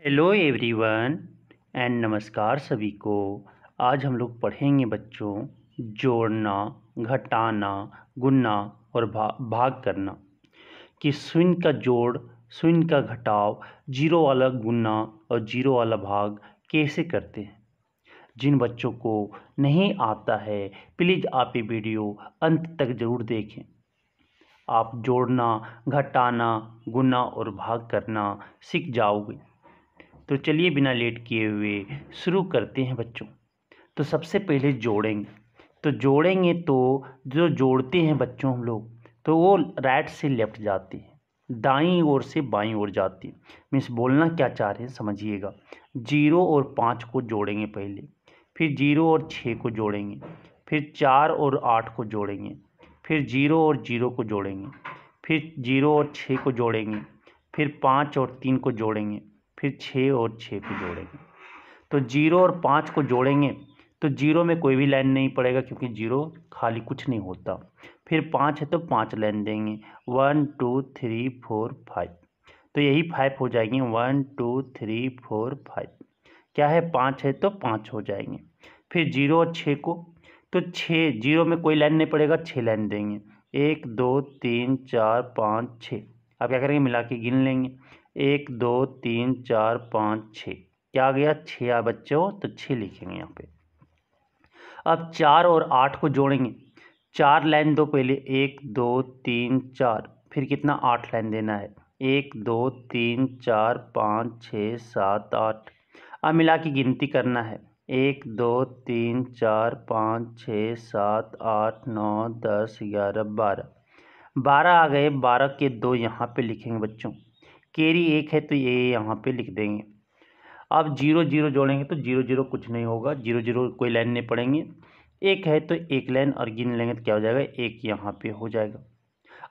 Hello everyone and नमस्कार सभी को। आज हम लोग पढ़ेंगे बच्चों जोड़ना, घटाना, गुणना और भाग करना कि शून्य का जोड़, शून्य का घटाव, जीरो वाला गुणना और जीरो वाला भाग कैसे करते हैं। जिन बच्चों को नहीं आता है प्लीज़ आप ये वीडियो अंत तक ज़रूर देखें। आप जोड़ना, घटाना, गुणना और भाग करना सीख जाओगे। तो चलिए बिना लेट किए हुए शुरू करते हैं बच्चों। तो सबसे पहले जोड़ेंगे तो जो जोड़ते हैं बच्चों हम लोग, तो वो राइट से लेफ्ट जाते हैं, दाईं ओर से बाईं ओर जाते हैं। मीन्स बोलना क्या चाह रहे हैं समझिएगा। 0 और 5 को जोड़ेंगे पहले, फिर 0 और 6 को जोड़ेंगे, फिर 4 और 8 को जोड़ेंगे, फिर 0 और 0 को जोड़ेंगे, फिर 0 और 6 को जोड़ेंगे, फिर 5 और 3 को जोड़ेंगे, फिर 6 और 6 को जोड़ेंगे। तो 0 और 5 को जोड़ेंगे तो 0 में कोई भी लाइन नहीं पड़ेगा क्योंकि 0 खाली कुछ नहीं होता। फिर 5 है तो 5 लाइन देंगे, 1 2 3 4 5। तो यही 5 हो जाएंगे, 1 2 3 4 5। क्या है, 5 है तो 5 हो जाएंगे। फिर 0 और 6 को, तो 6 0 में कोई लाइन नहीं पड़ेगा, 6 लाइन देंगे, 1 2 3 4 5 6। अब क्या करेंगे, मिला के गिन लेंगे, 1 2 3 4 5 6। क्या आ गया, 6 आ बच्चों, तो 6 लिखेंगे यहाँ पे। अब 4 और 8 को जोड़ेंगे, 4 लाइन दो पहले, 1 2 3 4, फिर कितना 8 लाइन देना है, 1 2 3 4 5 6 7 8। अब मिला के गिनती करना है, 1 2 3 4 5 6 7 8 9 10 11 12। 12 आ गए, 12 के 2 यहाँ पे लिखेंगे बच्चों, कैरी 1 है तो ये यहाँ पे लिख देंगे। अब 0 0 जोड़ेंगे तो 0 0 कुछ नहीं होगा, 0 0 कोई लाइन नहीं पड़ेंगे, 1 है तो 1 लाइन और गिन लेंगे तो क्या हो जाएगा, 1 यहाँ पे हो जाएगा।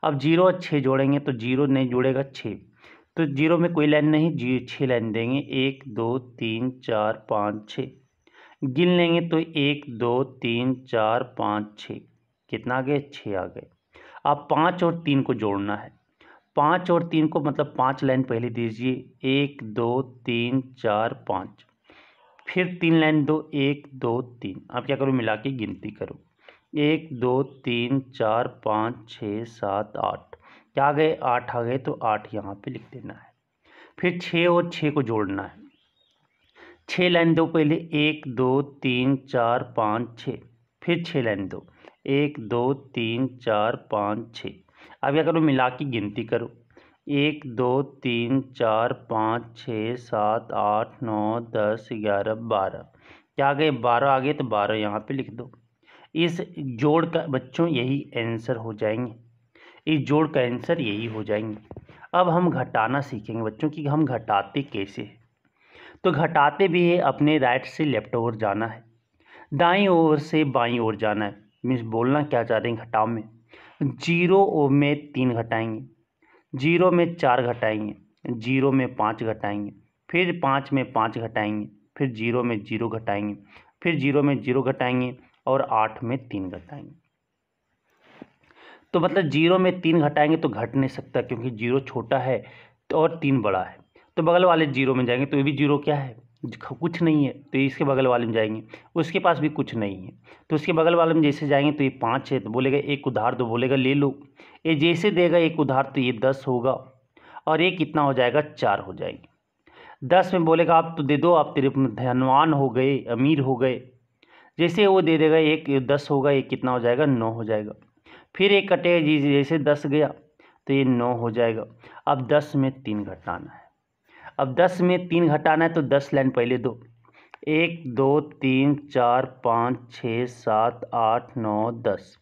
अब 0 और 6 जोड़ेंगे तो 0 नहीं जुड़ेगा, 6, तो 0 में कोई लाइन नहीं, 6 लाइन देंगे, 1 2 3 4 5 6। गिन लेंगे तो 1 2 3 4 5 6। कितना आ गए, 6 आ गए। अब 5 और 3 को जोड़ना है, 5 और 3 को मतलब 5 लाइन पहले दीजिए, 1 2 3 4 5, फिर 3 लाइन दो, 1 2 3। अब क्या करो, मिला के गिनती करो, 1 2 3 4 5 6 7 8। क्या आ गए, 8 आ गए, तो 8 यहाँ पे लिख देना है। फिर 6 और 6 को जोड़ना है, 6 लाइन दो पहले, 1 2 3 4 5 6, फिर 6 लाइन दो, 1 2 3 4 5 6। अब क्या करो, मिला के गिनती करो, 1 2 3 4 5 6 7 8 9 10 11 12। क्या आ गए, 12 आ गए, तो 12 यहाँ पे लिख दो। इस जोड़ का बच्चों यही आंसर हो जाएंगे, इस जोड़ का आंसर यही हो जाएंगे। अब हम घटाना सीखेंगे बच्चों कि हम घटाते कैसे हैं। तो घटाते भी है, अपने राइट से लेफ्ट ओर जाना है, दाईं ओर से बाईं ओर जाना है। मीन्स बोलना क्या चाह रहे हैं, घटाव में 0 में 3 घटाएंगे, 0 में 4 घटाएंगे, 0 में 5 घटाएंगे, फिर 5 में 5 घटाएंगे, फिर 0 में 0 घटाएंगे, फिर 0 में 0 घटाएंगे और 8 में 3 घटाएंगे। तो मतलब 0 में 3 घटाएंगे तो घट नहीं सकता क्योंकि 0 छोटा है तो और 3 बड़ा है। तो बगल वाले 0 में जाएंगे तो ये भी 0 क्या है, कुछ नहीं है, तो इसके बगल वाले में जाएंगे, उसके पास भी कुछ नहीं है, तो उसके बगल वाले में जैसे जाएंगे तो ये 5 है तो बोलेगा एक उधार दो, बोलेगा ले लो। ये जैसे देगा एक उधार तो ये 10 होगा और ये कितना हो जाएगा, 4 हो जाएंगे। 10 में बोलेगा आप तो दे दो, आप तेरे धनवान हो गए, अमीर हो गए। जैसे वो दे देगा एक 10 होगा, ये कितना हो जाएगा, 9 हो जाएगा। फिर एक कटेगा जी, जैसे 10 गया तो ये 9 हो जाएगा। अब 10 में 3 घटाना है, अब 10 में 3 घटाना है तो 10 लाइन पहले दो, 1 2 3 4 5 6 7 8 9 10।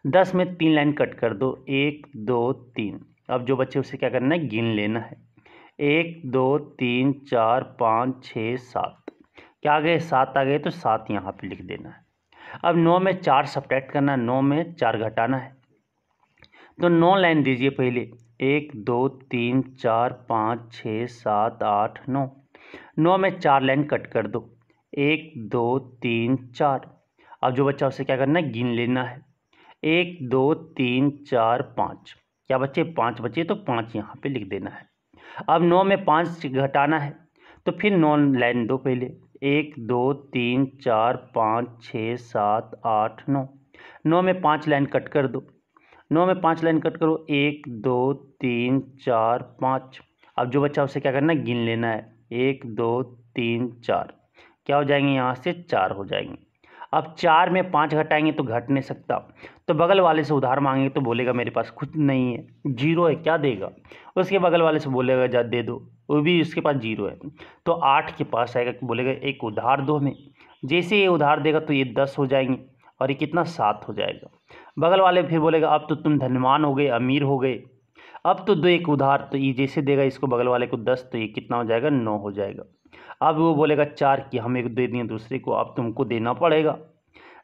10 में 3 लाइन कट कर दो, 1 2 3। अब जो बच्चे उसे क्या करना है, गिन लेना है, 1 2 3 4 5 6 7। क्या आ गए, 7 आ गए, तो 7 यहाँ पे लिख देना है। अब 9 में 4 सब्ट्रैक्ट करना है, 9 में 4 घटाना है, तो 9 लाइन दीजिए पहले, 1 2 3 4 5 6 7 8 9। 9 में 4 लाइन कट कर दो, 1 2 3 4। अब जो बच्चा उसे क्या करना है, गिन लेना है, 1 2 3 4 5। क्या बच्चे, 5 बचे, तो 5 यहाँ पे लिख देना है। अब 9 में 5 घटाना है तो फिर 9 लाइन दो पहले, 1 2 3 4 5 6 7 8 9, 9 में 5 लाइन कट कर दो, 9 में 5 लाइन कट करो, 1 2 3 4 5। अब जो बच्चा उसे क्या करना है, गिन लेना है, 1 2 3 4, क्या हो जाएंगे यहाँ से 4 हो जाएंगे। अब 4 में 5 घटाएंगे तो घट नहीं सकता, तो बगल वाले से उधार मांगेंगे तो बोलेगा मेरे पास कुछ नहीं है, 0 है, क्या देगा। उसके बगल वाले से बोलेगा जा दे दो, वो भी उसके पास 0 है, तो 8 के पास आएगा, बोलेगा एक उधार दो हमें। जैसे ये उधार देगा तो ये 10 हो जाएंगे और ये कितना 7 हो जाएगा। बगल वाले फिर बोलेगा अब तो तुम धनवान हो गए, अमीर हो गए, अब तो दो एक उधार, तो ये जैसे देगा इसको बगल वाले को 10, तो ये कितना हो जाएगा 9 हो जाएगा। अब वो बोलेगा 4 कि हम एक दे दिए दूसरे को, अब तुमको देना पड़ेगा।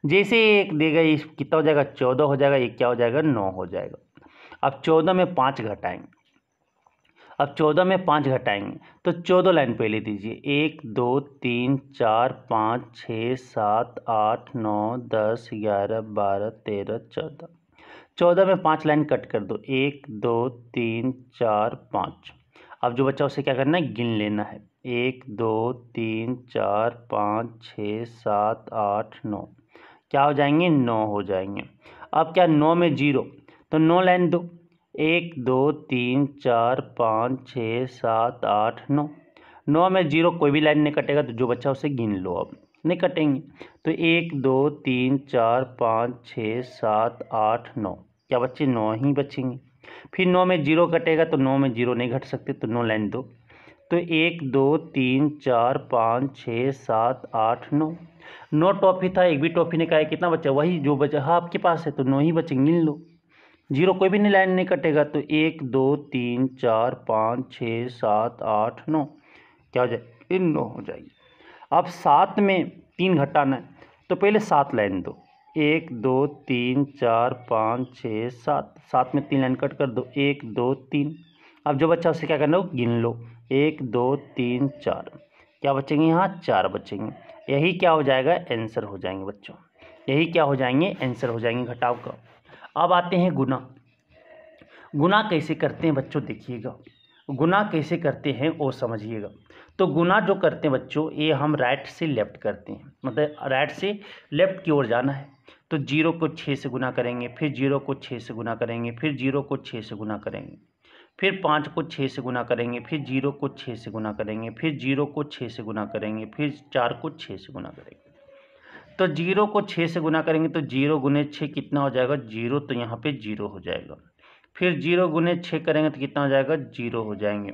जैसे एक देगा ये कितना हो जाएगा 14 हो जाएगा, ये क्या हो जाएगा 9 हो जाएगा। अब 14 में 5 घटाएंगे, अब 14 में 5 घटाएंगे तो 14 लाइन पहले दीजिए, 1 2 3 4 5 6 7 8 9 10 11 12 13 14, 14 में 5 लाइन कट कर दो, 1 2 3 4 5। अब जो बच्चा उसे क्या करना है, गिन लेना है, 1 2 3 4 5 6 7 8 9, क्या हो जाएंगे 9 हो जाएंगे। अब क्या 9 में 0, तो 9 लाइन दो, 1 2 3 4 5 6 7 8 9, 9 में 0 कोई भी लाइन नहीं कटेगा, तो जो बच्चा उसे गिन लो, अब नहीं कटेंगे, तो 1 2 3 4 5 6 7 8 9, क्या बच्चे 9 ही बचेंगे। फिर 9 में 0 कटेगा, तो 9 में 0 नहीं घट सकते, तो 9 लाइन दो, तो 1 2 3 4 5 6 7 8 9, 9 टॉफी था, एक भी टॉफी ने कहा कितना बचा, वही जो बचा हाँ आपके पास है, तो 9 ही बचेंगे, गिन लो, 0 कोई भी नहीं लाइन नहीं कटेगा, तो 1 2 3 4 5 6 7 8 9, क्या हो जाए 9 हो जाएगी। अब 7 में 3 घटाना है, तो पहले 7 लाइन दो, 1 2 3 4 5 6 7, 7 में 3 लाइन कट कर दो, 1 2 3। अब जो बच्चा उसे क्या करना है, गिन लो, 1 2 3 4, क्या बचेंगे यहाँ 4 बचेंगे। यही क्या हो जाएगा, आंसर हो जाएंगे बच्चों, यही क्या हो जाएंगे, आंसर हो जाएंगे घटाव का। अब आते हैं गुना। गुना कैसे करते हैं बच्चों, देखिएगा गुना कैसे करते हैं वो समझिएगा। तो गुना जो करते हैं बच्चों, ये हम राइट से लेफ्ट करते हैं, मतलब राइट से लेफ्ट की ओर जाना है। तो 0 को 6 से गुना करेंगे, फिर 0 को 6 से गुना करेंगे, फिर 0 को 6 से गुना करेंगे, फिर 5 को 6 से गुना करेंगे, फिर 0 को 6 से गुना करेंगे, फिर 0 को 6 से गुना करेंगे, फिर 4 को 6 से गुना करेंगे। तो 0 को 6 से गुना करेंगे तो 0 गुने 6 कितना हो जाएगा 0, तो यहाँ पे 0 हो जाएगा। फिर 0 गुने 6 करेंगे तो कितना हो जाएगा 0 हो जाएंगे।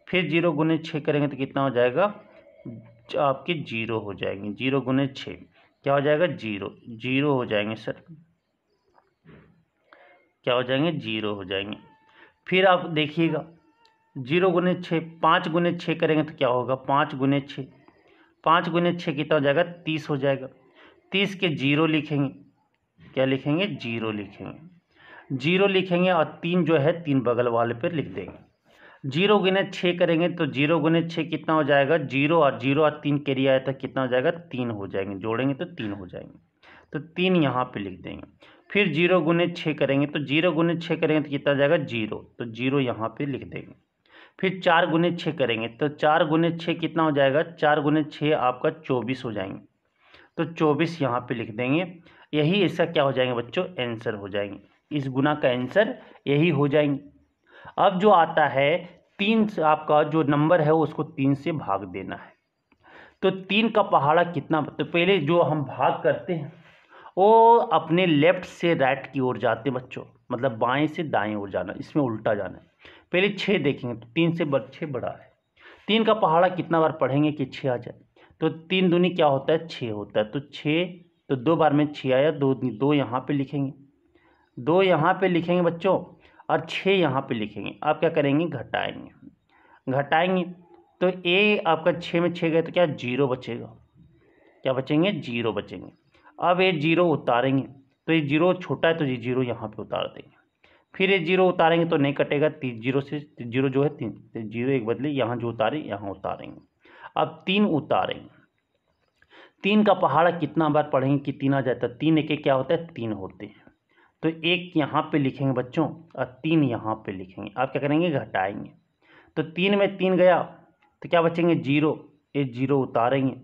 फिर 0 गुने 6 करेंगे तो कितना हो जाएगा आपके 0 हो जाएंगे। 0 गुने 6 क्या हो जाएगा 0, 0 हो जाएंगे सर, क्या हो जाएंगे 0 हो जाएंगे। फिर आप देखिएगा 0 गुने 6, 5 गुने 6 करेंगे तो क्या होगा 5 गुने 6, 5 गुने 6 कितना हो जाएगा 30 हो जाएगा। 30 के 0 लिखेंगे, क्या लिखेंगे 0 लिखेंगे, 0 लिखेंगे और 3 जो है 3 बगल वाले पर लिख देंगे। 0 गुने 6 करेंगे तो 0 गुने 6 कितना हो जाएगा 0 और 3 कैरी आया था कितना हो जाएगा 3 हो जाएंगे, जोड़ेंगे तो 3 हो जाएंगे, तो 3 यहाँ पे लिख देंगे। फिर 0 गुने 6 करेंगे तो 0 गुने 6 करेंगे तो कितना हो जाएगा 0, तो 0 यहाँ पे लिख देंगे। फिर 4 गुने 6 करेंगे तो 4 गुने 6 कितना हो जाएगा 4 गुने 6 आपका 24 हो जाएंगे, तो 24 यहाँ पे लिख देंगे। यही इसका क्या हो जाएंगे बच्चों आंसर हो जाएंगे, इस गुना का आंसर यही हो जाएंगे। अब जो आता है 3 से आपका जो नंबर है उसको 3 से भाग देना है। तो 3 का पहाड़ा कितना, तो पहले जो हम भाग करते हैं वो अपने लेफ्ट से राइट की ओर जाते हैं बच्चों, मतलब बाएं से दाएं ओर जाना, इसमें उल्टा जाना है। पहले 6 देखेंगे तो 3 से 6 बड़ा है, 3 का पहाड़ा कितना बार पढ़ेंगे कि 6 आ जाए, तो 3 दूनी क्या होता है 6 होता है, तो 6 तो 2 बार में 6 आया, 2 यहाँ पे लिखेंगे, 2 यहाँ पे लिखेंगे बच्चों और 6 यहाँ पे लिखेंगे। आप क्या करेंगे घटाएंगे तो ए आपका 6 में 6 गए तो क्या 0 बचेगा, क्या बचेंगे 0 बचेंगे। अब ये 0 उतारेंगे तो ये 0 छोटा है तो ये 0 यहाँ पे उतार देंगे। फिर ये 0 उतारेंगे तो नहीं कटेगा, 0 से 0 जो है 3, तो 0 एक बदले यहाँ जो उतारे यहाँ उतारेंगे। अब 3 उतारेंगे, 3 का पहाड़ा कितना बार पढ़ेंगे कि 3 आ जाता है, 3 एक क्या होता है 3 होते हैं, तो 1 यहाँ पे लिखेंगे बच्चों और 3 यहाँ पे लिखेंगे। आप क्या करेंगे घटाएंगे, तो 3 में 3 गया तो क्या बचेंगे 0, ये जीरो उतारेंगे,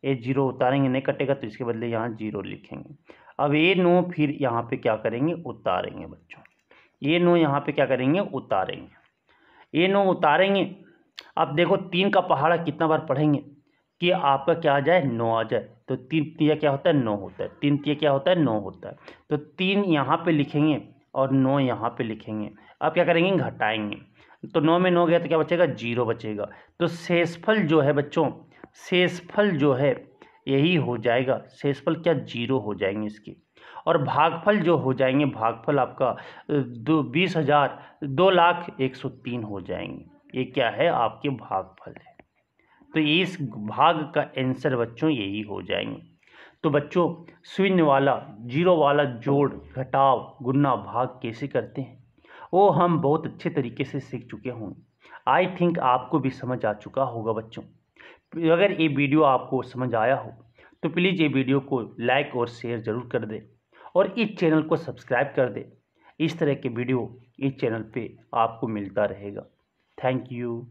ये जीरो उतारेंगे, नहीं कटेगा तो इसके बदले यहाँ जीरो लिखेंगे। अब ये 9 फिर यहाँ पे क्या करेंगे, उतारेंगे बच्चों। ये 9 यहाँ पे क्या करेंगे, उतारेंगे। ये 9 उतारेंगे। अब देखो 3 का पहाड़ा कितना बार पढ़ेंगे कि आपका क्या आ जाए, 9 आ जाए। तो 3 तिया क्या होता है, 9 होता है। 3 तिया क्या होता है, 9 होता है। तो 3 यहाँ पे लिखेंगे और 9 यहाँ पे लिखेंगे। अब क्या करेंगे, घटाएंगे। तो 9 में 9 गया तो क्या बचेगा, 0 बचेगा। तो शेषफल जो है बच्चों, शेषफल जो है यही हो जाएगा। शेषफल क्या, 0 हो जाएंगे इसके। और भागफल जो हो जाएंगे, भागफल आपका 2,01,03 हो जाएंगे। ये क्या है, आपके भागफल है। तो इस भाग का आंसर बच्चों यही हो जाएंगे। तो बच्चों शून्य वाला, जीरो वाला जोड़, घटाव, गुना, भाग कैसे करते हैं वो हम बहुत अच्छे तरीके से सीख चुके होंगे। आई थिंक आपको भी समझ आ चुका होगा बच्चों। अगर ये वीडियो आपको समझ आया हो तो प्लीज़ ये वीडियो को लाइक और शेयर ज़रूर कर दें और इस चैनल को सब्सक्राइब कर दें। इस तरह के वीडियो इस चैनल पे आपको मिलता रहेगा। Thank you.